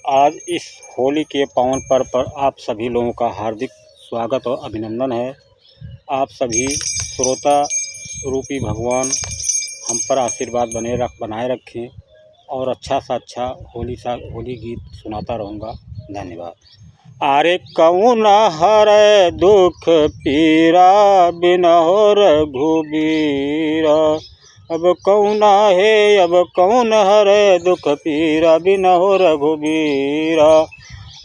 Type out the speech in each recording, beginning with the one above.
आज इस होली के पावन पर्व पर आप सभी लोगों का हार्दिक स्वागत और अभिनंदन है। आप सभी श्रोता रूपी भगवान हम पर आशीर्वाद बनाए रखें और अच्छा सा अच्छा होली गीत सुनाता रहूँगा। धन्यवाद। अरे कौन हरै दुख पीरा बिनहो रघुबीरा, अब कौन है अब कौन हरै दुख पीरा बिनहो रघुबीरा।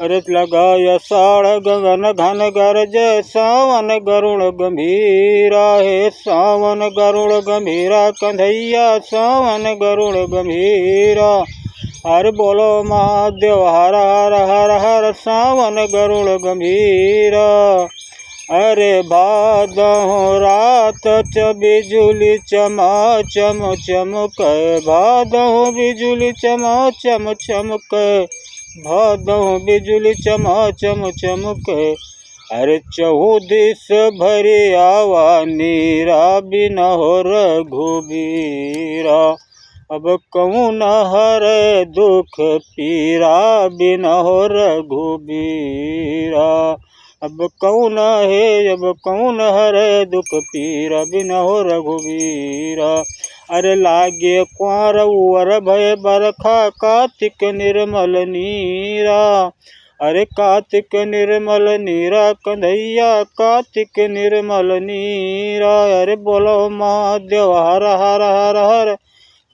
अरे लगाय साड़ गगन घन गरज सावन गरुण गंभीरा, हे सावन गरुण गंभीरा कंधैया सावन गरुण गंभीरा। अरे बोलो महादेव हर हर हर हर सावन गरुण गंभीरा। अरे भादो रात बिजुली चमा चम चमक, भादो बिजुली चमा चम चमक, भादो बिजुली चमा चम चमक। अरे चौदिस भरी आवा नीरा बिनहो रघुबीरा, अब कौन हरै दुख पीरा बिनहो रघुबीरा। अब कौन है अब कौन हरै दुख पीरा बिनहो रघुबीरा। अरे लागे कुंवर उवर भय बरखा कार्तिक निर्मल नीरा, अरे कार्तिक निर्मल नीरा कंधैया कार्तिक निर्मल नीरा। अरे बोलो महादेव हर हर हर हर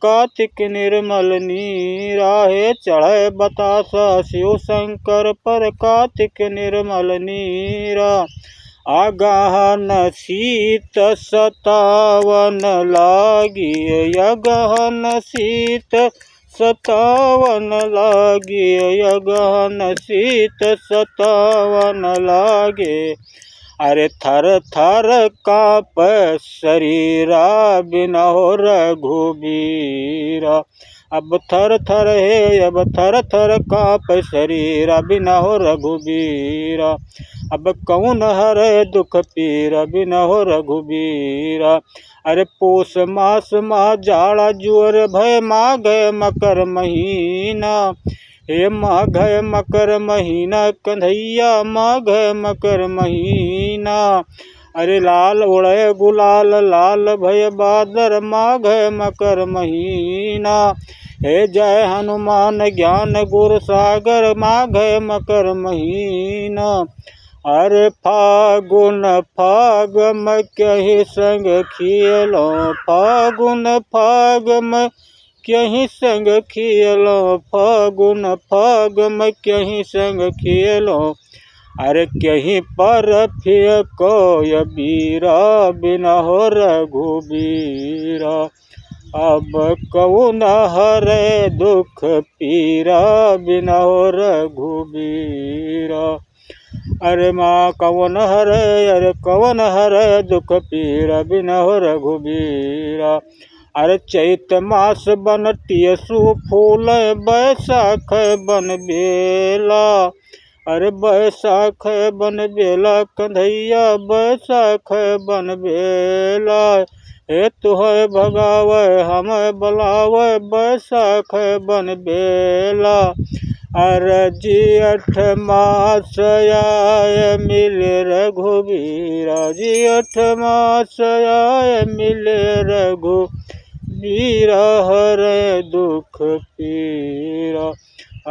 कार्तिक निर्मल नीरा, हे चढ़े बतासा शिव शंकर पर कार्तिक निर्मल नीरा। अगहन शीत सतावन लागी, अगहन शीत सतावन लागी, अगहन शीत सतावन लागे। अरे थर थर काँप शरीरा बिनहो रघुबीरा, अब थर थर है अब थर थर काँप शरीरा बिनहो रघुबीरा। अब कौन हरै दुख पीरा बिनहो रघुबीरा। अरे पोष मास माह जाड़ा जुअर भय माघ मकर महीना, हे माघ मकर महीना कंधैया माघ मकर महीना। अरे लाल उड़े गुलाल लाल भय बादर माघ मकर महीना, हे जय हनुमान ज्ञान गुर सागर माघ मकर महीना। अरे फागुन फागम कहि संग खियलो, फागुन फागम कहीं संग खियलो, फागुन फागम कहीं संग खियलो। अरे कहीं पर फिर कोय बीरा बिनहो रघुबीरा, अब कौन हरै दुख पीरा बिनहो रघुबीरा। अरे माँ कौन हरै अरे कौन हरै दुख पीरा बिनहो रघुबीरा। अरे चैत मास बन टियसु फूल बैसाख बन बेला, अरे बैसाख बन बेला कंधैया बैसाख बन बेला। हे तुहै भगावै हम बुलावै बैसाख बन बेला। अरे जेठ मास आय मिले रघुबीरा, जेठ मास आय मिले रघुबीरा हरै दुख पीरा।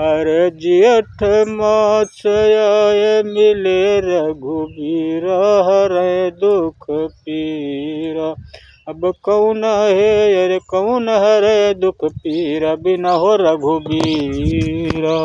अरे जेठ मास आय मिले रघुबीरा हरै दुख पीरा। अब कौन है अरे कौन हरै दुख पीरा बिनहो रघुबीरा।